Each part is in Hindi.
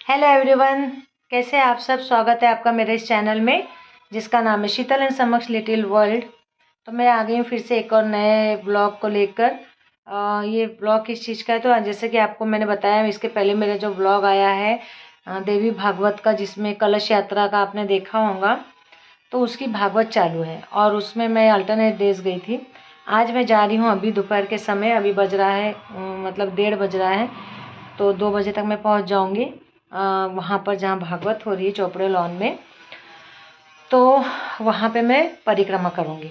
हेलो एवरीवन, कैसे हैं आप सब। स्वागत है आपका मेरे इस चैनल में जिसका नाम है शीतल एंड समक्ष लिटिल वर्ल्ड। तो मैं आ गई हूँ फिर से एक और नए ब्लॉग को लेकर। ये ब्लॉग किस चीज़ का है, तो जैसे कि आपको मैंने बताया, इसके पहले मेरा जो ब्लॉग आया है देवी भागवत का, जिसमें कलश यात्रा का आपने देखा होगा, तो उसकी भागवत चालू है और उसमें मैं अल्टरनेट डेज गई थी। आज मैं जा रही हूँ अभी दोपहर के समय, अभी बज रहा है मतलब 1:30 बज रहा है, तो 2 बजे तक मैं पहुँच जाऊँगी वहाँ पर जहाँ भागवत हो रही है चोपड़े लॉन में। तो वहाँ पे मैं परिक्रमा करूँगी,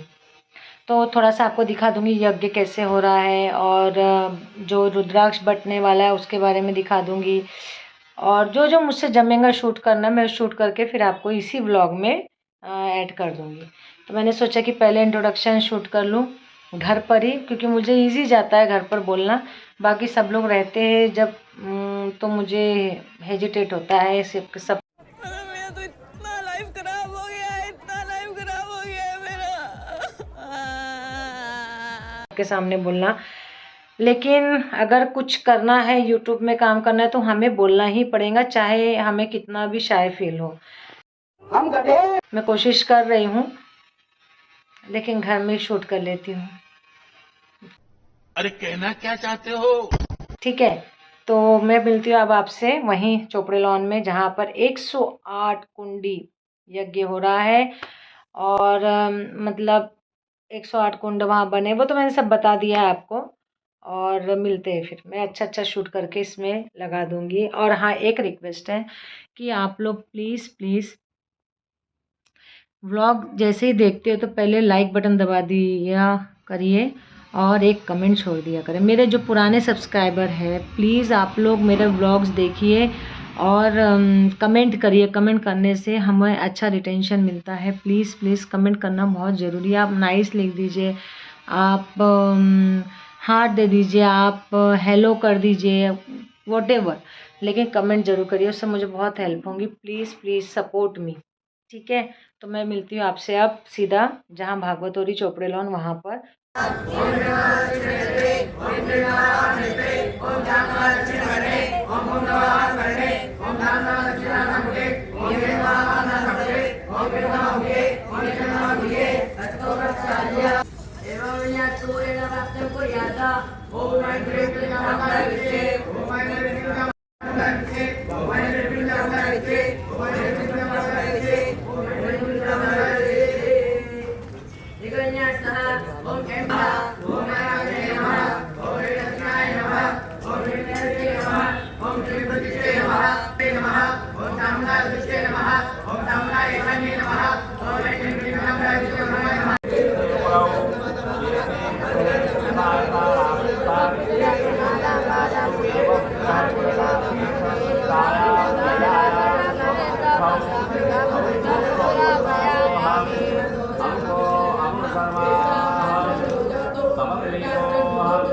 तो थोड़ा सा आपको दिखा दूँगी यज्ञ कैसे हो रहा है, और जो रुद्राक्ष बटने वाला है उसके बारे में दिखा दूँगी, और जो जो मुझसे जमेगा शूट करना मैं शूट करके फिर आपको इसी व्लॉग में ऐड कर दूँगी। तो मैंने सोचा कि पहले इंट्रोडक्शन शूट कर लूँ घर पर ही, क्योंकि मुझे ईज़ी जाता है घर पर बोलना। बाकी सब लोग रहते हैं जब तो मुझे हेजिटेट होता है सब मेरा तो इतना लाइफ खराब हो गया है, इतना लाइफ खराब हो गया है मेरा। के सामने बोलना। लेकिन अगर कुछ करना है, यूट्यूब में काम करना है, तो हमें बोलना ही पड़ेगा, चाहे हमें कितना भी शाय फील हो। मैं कोशिश कर रही हूँ, लेकिन घर में शूट कर लेती हूँ। अरे कहना क्या चाहते हो? ठीक है, तो मैं मिलती हूँ अब आपसे वहीं चोपड़े लॉन में, जहाँ पर 108 कुंडी यज्ञ हो रहा है। और मतलब 108 कुंड वहाँ बने, वो तो मैंने सब बता दिया है आपको। और मिलते हैं फिर, मैं अच्छा अच्छा शूट करके इसमें लगा दूँगी। और हाँ, एक रिक्वेस्ट है कि आप लोग प्लीज़ प्लीज़ व्लॉग जैसे ही देखते हो तो पहले लाइक बटन दबा दिया करिए और एक कमेंट छोड़ दिया करें। मेरे जो पुराने सब्सक्राइबर हैं, प्लीज़ आप लोग मेरे व्लॉग्स देखिए और कमेंट करिए। कमेंट करने से हमें अच्छा रिटेंशन मिलता है। प्लीज़ प्लीज़ कमेंट करना बहुत ज़रूरी है। आप नाइस लिख दीजिए, आप हार्ट दे दीजिए, आप हेलो कर दीजिए, वॉटेवर, लेकिन कमेंट ज़रूर करिए, उससे मुझे बहुत हेल्प होगी। Please please support me. ठीक है, तो मैं मिलती हूँ आपसे अब सीधा जहाँ भागवत हो रही चोपड़े लॉन वहाँ पर।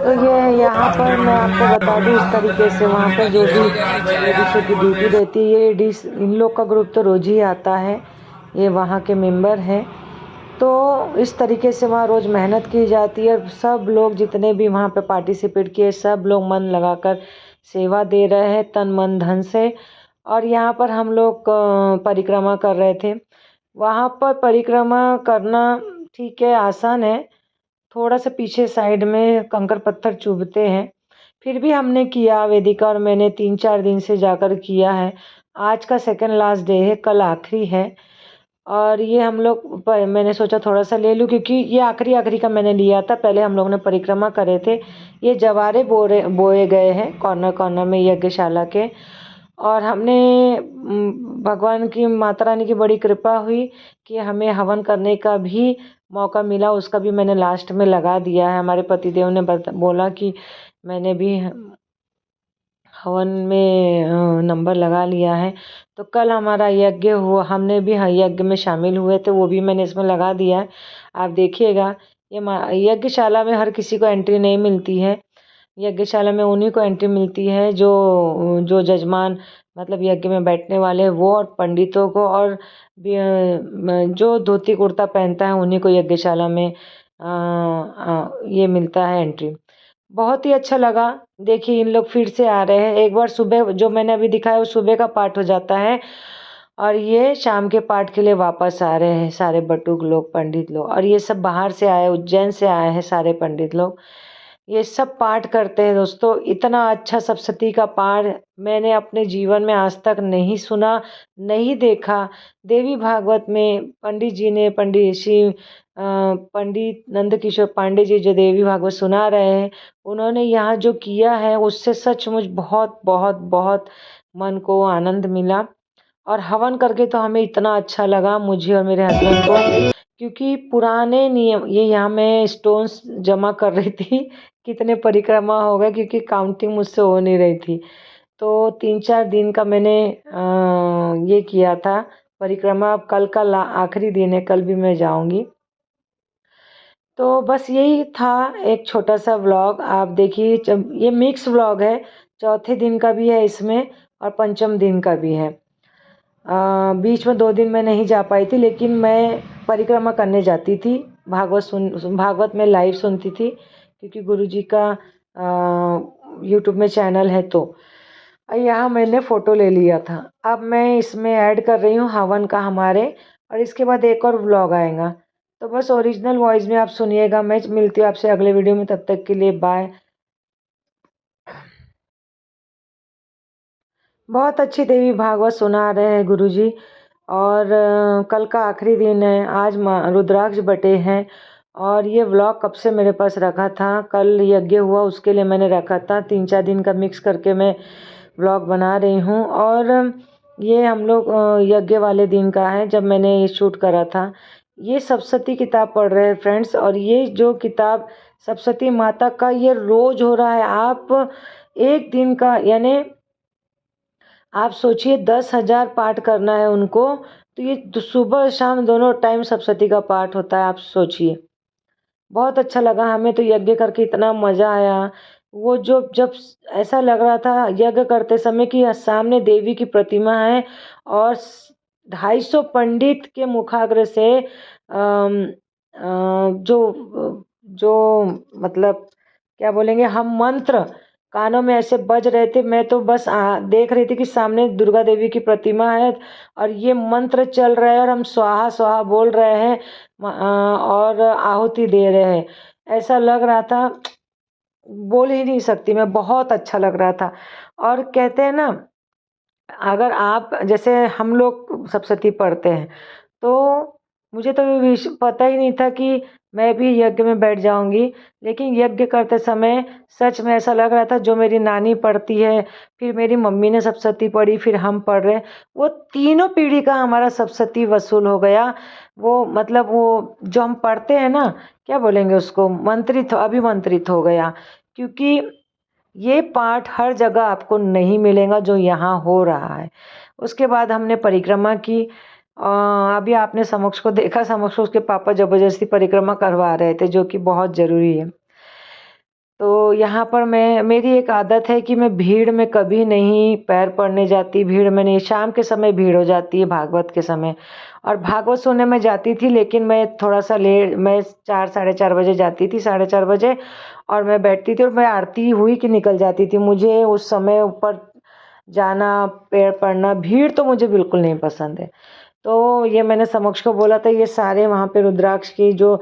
तो ये यहाँ पर मैं आपको बता दूँ, इस तरीके से वहाँ पर जो भी लेडीज़ों की ड्यूटी रहती है, ये इन लोग का ग्रुप तो रोज़ ही आता है, ये वहाँ के मेंबर हैं। तो इस तरीके से वहाँ रोज़ मेहनत की जाती है। सब लोग जितने भी वहाँ पे पार्टिसिपेट किए, सब लोग मन लगाकर सेवा दे रहे हैं तन मन धन से। और यहाँ पर हम लोग परिक्रमा कर रहे थे। वहाँ पर परिक्रमा करना ठीक है, आसान है। थोड़ा सा पीछे साइड में कंकड़ पत्थर चुभते हैं, फिर भी हमने किया। वेदिका और मैंने 3-4 दिन से जाकर किया है। आज का सेकंड लास्ट डे है, कल आखिरी है। और ये हम लोग मैंने सोचा थोड़ा सा ले लूँ, क्योंकि ये आखिरी का मैंने लिया था। पहले हम लोग ने परिक्रमा करे थे। ये जवारे बोए गए हैं कॉर्नर कॉर्नर में यज्ञशाला के। और हमने भगवान की माता रानी की बड़ी कृपा हुई कि हमें हवन करने का भी मौका मिला। उसका भी मैंने लास्ट में लगा दिया है। हमारे पतिदेव ने बोला कि मैंने भी हवन में नंबर लगा लिया है। तो कल हमारा यज्ञ हुआ, हमने भी यज्ञ में शामिल हुए थे, वो भी मैंने इसमें लगा दिया है। आप देखिएगा, ये यज्ञशाला में हर किसी को एंट्री नहीं मिलती है। यज्ञशाला में उन्हीं को एंट्री मिलती है जो जो जजमान, मतलब यज्ञ में बैठने वाले वो, और पंडितों को, और जो धोती कुर्ता पहनता है उन्हीं को यज्ञशाला में ये मिलता है एंट्री। बहुत ही अच्छा लगा। देखिए इन लोग फिर से आ रहे हैं। एक बार सुबह जो मैंने अभी दिखाया वो सुबह का पाठ हो जाता है और ये शाम के पाठ के लिए वापस आ रहे हैं सारे बटुक लोग, पंडित लोग। और ये सब बाहर से आए, उज्जैन से आए हैं सारे पंडित लोग। ये सब पाठ करते हैं दोस्तों। इतना अच्छा सप्तशती का पाठ मैंने अपने जीवन में आज तक नहीं सुना, नहीं देखा। देवी भागवत में पंडित जी ने, पंडित नंदकिशोर पांडे जी जो देवी भागवत सुना रहे हैं, उन्होंने यहाँ जो किया है उससे सचमुच बहुत बहुत बहुत मन को आनंद मिला। और हवन करके तो हमें इतना अच्छा लगा, मुझे और मेरे हस्बैंड को, क्योंकि पुराने नियम, ये यहाँ मैं स्टोन्स जमा कर रही थी कितने परिक्रमा हो गए, क्योंकि काउंटिंग मुझसे हो नहीं रही थी। तो 3-4 दिन का मैंने ये किया था परिक्रमा। अब कल का आखिरी दिन है, कल भी मैं जाऊंगी। तो बस यही था एक छोटा सा व्लॉग। आप देखिए, जब ये मिक्स व्लॉग है, चौथे दिन का भी है इसमें और पंचम दिन का भी है। बीच में 2 दिन मैं नहीं जा पाई थी, लेकिन मैं परिक्रमा करने जाती थी। भागवत में लाइव सुनती थी, क्योंकि गुरुजी का यूट्यूब में चैनल है। तो यहाँ मैंने फ़ोटो ले लिया था। अब मैं इसमें ऐड कर रही हूँ हवन का हमारे, और इसके बाद एक और व्लॉग आएगा। तो बस ओरिजिनल वॉइस में आप सुनिएगा। मैं मिलती हूँ आपसे अगले वीडियो में, तब तक के लिए बाय। बहुत अच्छी देवी भागवत सुना रहे हैं गुरुजी। और कल का आखिरी दिन है। आज रुद्राक्ष बटे हैं। और ये व्लॉग कब से मेरे पास रखा था, कल यज्ञ हुआ उसके लिए मैंने रखा था। 3-4 दिन का मिक्स करके मैं व्लॉग बना रही हूँ। और ये हम लोग यज्ञ वाले दिन का है जब मैंने ये शूट करा था। ये सप्तशती किताब पढ़ रहे हैं फ्रेंड्स। और ये जो किताब सप्तशती माता का ये रोज हो रहा है। आप एक दिन का, यानी आप सोचिए 10,000 पाठ करना है उनको, तो ये सुबह शाम दोनों टाइम सप्तशती का पाठ होता है। आप सोचिए, बहुत अच्छा लगा हमें तो यज्ञ करके, इतना मज़ा आया। वो जो जब ऐसा लग रहा था यज्ञ करते समय कि सामने देवी की प्रतिमा है और 250 पंडित के मुखाग्र से जो जो मतलब क्या बोलेंगे हम, मंत्र कानों में ऐसे बज रहे थे। मैं तो बस देख रही थी कि सामने दुर्गा देवी की प्रतिमा है और ये मंत्र चल रहा है और हम स्वाहा स्वाहा बोल रहे हैं और आहुति दे रहे हैं। ऐसा लग रहा था, बोल ही नहीं सकती मैं, बहुत अच्छा लग रहा था। और कहते हैं ना, अगर आप जैसे हम लोग सप्तशती पढ़ते हैं, तो मुझे तो पता ही नहीं था कि मैं भी यज्ञ में बैठ जाऊंगी। लेकिन यज्ञ करते समय सच में ऐसा लग रहा था, जो मेरी नानी पढ़ती है, फिर मेरी मम्मी ने सप्तशती पढ़ी, फिर हम पढ़ रहे, वो तीनों पीढ़ी का हमारा सप्तशती वसूल हो गया। वो मतलब वो जो हम पढ़ते हैं ना, क्या बोलेंगे उसको, मंत्रित, अभिमंत्रित हो गया। क्योंकि ये पाठ हर जगह आपको नहीं मिलेगा जो यहाँ हो रहा है। उसके बाद हमने परिक्रमा की। अभी आपने समक्ष को देखा, समक्ष उसके पापा ज़बरदस्ती परिक्रमा करवा रहे थे, जो कि बहुत ज़रूरी है। तो यहाँ पर मेरी एक आदत है कि मैं भीड़ में कभी नहीं पैर पड़ने जाती। भीड़ में नहीं, शाम के समय भीड़ हो जाती है भागवत के समय। और भागवत सुनने में जाती थी, लेकिन मैं थोड़ा सा लेट, मैं 4 साढ़े 4 बजे जाती थी, 4:30 बजे। और मैं बैठती थी और मैं आरती हुई कि निकल जाती थी। मुझे उस समय ऊपर जाना, पैर पड़ना, भीड़ तो मुझे बिल्कुल नहीं पसंद है। तो ये मैंने समक्ष को बोला था, ये सारे वहाँ पे रुद्राक्ष की जो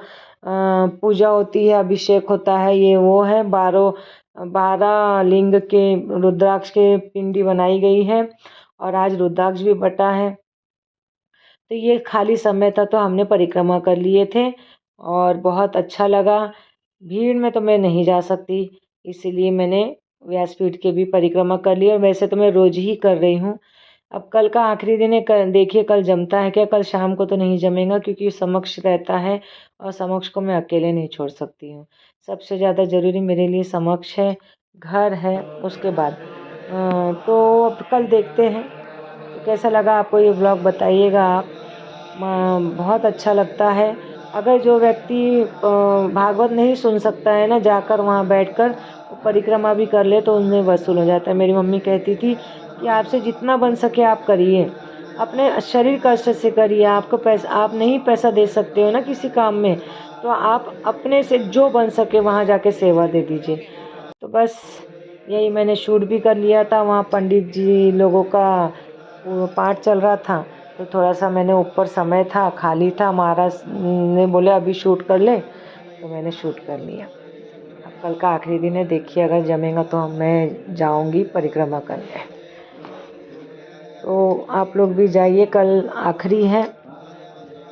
पूजा होती है, अभिषेक होता है, ये वो है 12 लिंग के रुद्राक्ष के पिंडी बनाई गई है। और आज रुद्राक्ष भी बटा है। तो ये खाली समय था तो हमने परिक्रमा कर लिए थे और बहुत अच्छा लगा। भीड़ में तो मैं नहीं जा सकती, इसीलिए मैंने व्यासपीठ के भी परिक्रमा कर ली। और वैसे तो मैं रोज़ ही कर रही हूँ। अब कल का आखिरी दिन है, देखिए कल जमता है क्या। कल शाम को तो नहीं जमेगा, क्योंकि समक्ष रहता है और समक्ष को मैं अकेले नहीं छोड़ सकती हूँ। सबसे ज़्यादा ज़रूरी मेरे लिए समक्ष है, घर है, उसके बाद तो अब कल देखते हैं। तो कैसा लगा आपको ये ब्लॉग, बताइएगा आप। बहुत अच्छा लगता है। अगर जो व्यक्ति भागवत नहीं सुन सकता है ना, जाकर वहाँ बैठकर वो परिक्रमा भी कर ले तो उनमें वसूल हो जाता है। मेरी मम्मी कहती थी कि आपसे जितना बन सके आप करिए, अपने शरीर कष्ट से करिए। आपको पैसा, आप नहीं पैसा दे सकते हो ना किसी काम में, तो आप अपने से जो बन सके वहाँ जाके सेवा दे दीजिए। तो बस यही मैंने शूट भी कर लिया था। वहाँ पंडित जी लोगों का वो पाठ चल रहा था, तो थोड़ा सा मैंने ऊपर समय था, खाली था, महाराज ने बोले अभी शूट कर ले, तो मैंने शूट कर लिया। अब कल का आखिरी दिन है, देखिए अगर जमेगा तो मैं जाऊंगी परिक्रमा करने। तो आप लोग भी जाइए, कल आखिरी है।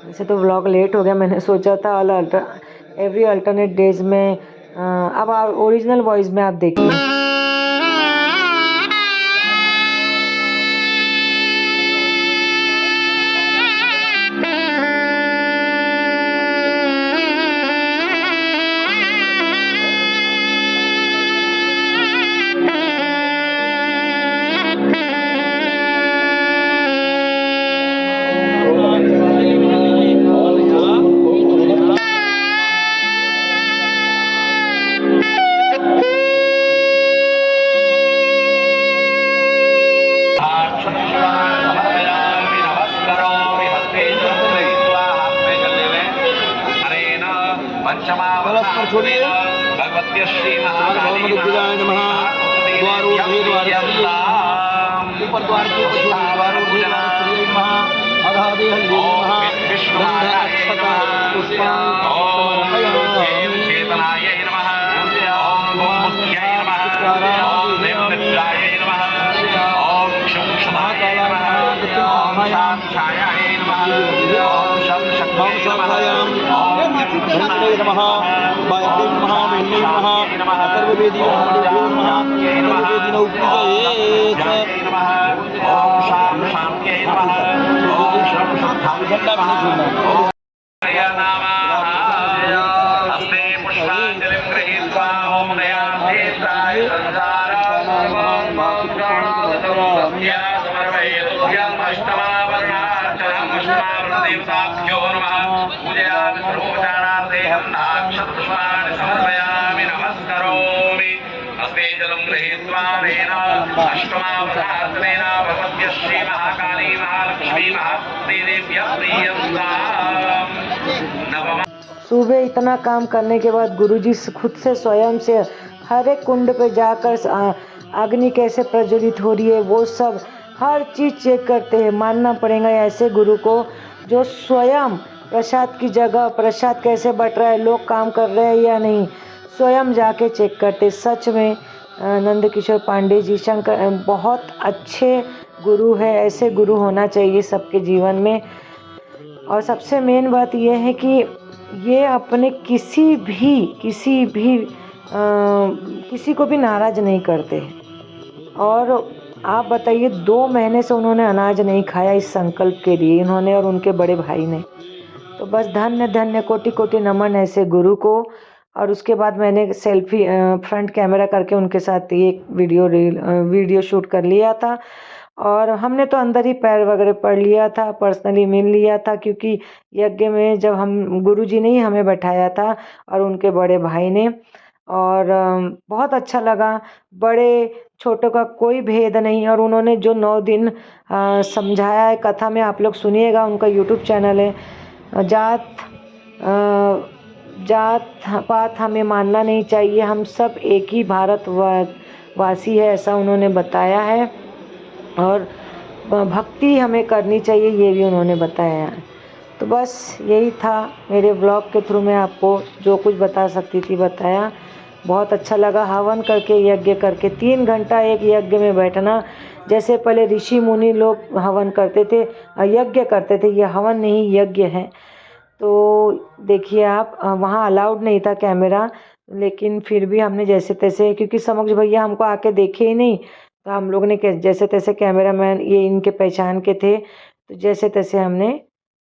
वैसे तो व्लॉग लेट हो गया, मैंने सोचा था एवरी अल्टरनेट डेज में, अब ओरिजिनल वॉइस में आप देखिए। भगवत्य श्री महाकाली नमः। द्वारोधे द्वारस्त्रिये ऊपर द्वार के द्वारोधे द्वारस्त्रिये नमः। अधादे हल्ये नमः। गंध अक्षता पुष्पाणि चेतनाय नमः। ओम मुख्याय नमः। ओम निमित्राय नमः। ओम शंखमाय नमः। ओम शांताय नमः। ओम शक्ताय नमः। ओम धनत्रय नमः। वायव्ये नमः। वेण्ये नमः। अथर्ववेदी नमः। अथर्ववेदी उपनिषदेत नमः। ओम शांत्यै नमः। ओम झंडा भी नहीं छूना। हस्ते पुष्पांजलिं गृहीत्वा ओम दयामहे त्राय संसाराय देवताभ्यो नमः। पूजयामि सर्वोपचारार्थेऽहं नाक्षपुष्पाणि समर्पयामि नमस्करोमि। हस्ते जलं गृहीत्वा तेन अष्टमावतारणेन भगवत्यै श्री महाकाली महालक्ष्मी महाशक्ति देव्यः प्रीयन्ताम्। नवमा सुबह इतना काम करने के बाद गुरुजी खुद से स्वयं से हर एक कुंड पे जाकर अग्नि कैसे प्रज्वलित हो रही है वो सब हर चीज़ चेक करते हैं। मानना पड़ेगा ऐसे गुरु को जो स्वयं प्रसाद की जगह प्रसाद कैसे बट रहा है, लोग काम कर रहे हैं या नहीं, स्वयं जाके चेक करते। सच में नंद किशोर पांडे जी शंकर बहुत अच्छे गुरु है। ऐसे गुरु होना चाहिए सबके जीवन में। और सबसे मेन बात यह है कि ये अपने किसी को भी नाराज़ नहीं करते। और आप बताइए 2 महीने से उन्होंने अनाज नहीं खाया इस संकल्प के लिए, इन्होंने और उनके बड़े भाई ने। तो बस धन्य धन्य कोटि कोटि नमन ऐसे गुरु को। और उसके बाद मैंने सेल्फी फ्रंट कैमरा करके उनके साथ एक वीडियो शूट कर लिया था। और हमने तो अंदर ही पैर वगैरह पढ़ लिया था, पर्सनली मिल लिया था, क्योंकि यज्ञ में जब हम गुरुजी ने ही हमें बैठाया था और उनके बड़े भाई ने। और बहुत अच्छा लगा, बड़े छोटों का कोई भेद नहीं। और उन्होंने जो 9 दिन समझाया है कथा में, आप लोग सुनिएगा, उनका यूट्यूब चैनल है। जात पात हमें मानना नहीं चाहिए, हम सब एक ही भारतवासी है, ऐसा उन्होंने बताया है। और भक्ति हमें करनी चाहिए, ये भी उन्होंने बताया है। तो बस यही था मेरे ब्लॉग के थ्रू, मैं आपको जो कुछ बता सकती थी बताया। बहुत अच्छा लगा हवन करके, यज्ञ करके 3 घंटा एक यज्ञ में बैठना। जैसे पहले ऋषि मुनि लोग हवन करते थे, यज्ञ करते थे, ये हवन नहीं यज्ञ है। तो देखिए आप, वहाँ अलाउड नहीं था कैमरा, लेकिन फिर भी हमने जैसे तैसे, क्योंकि समक्ष भैया हमको आके देखे ही नहीं, तो हम लोग ने जैसे तैसे, कैमरामैन ये इनके पहचान के थे, तो जैसे तैसे हमने।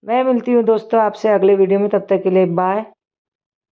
मैं मिलती हूँ दोस्तों आपसे अगले वीडियो में, तब तक के लिए बाय।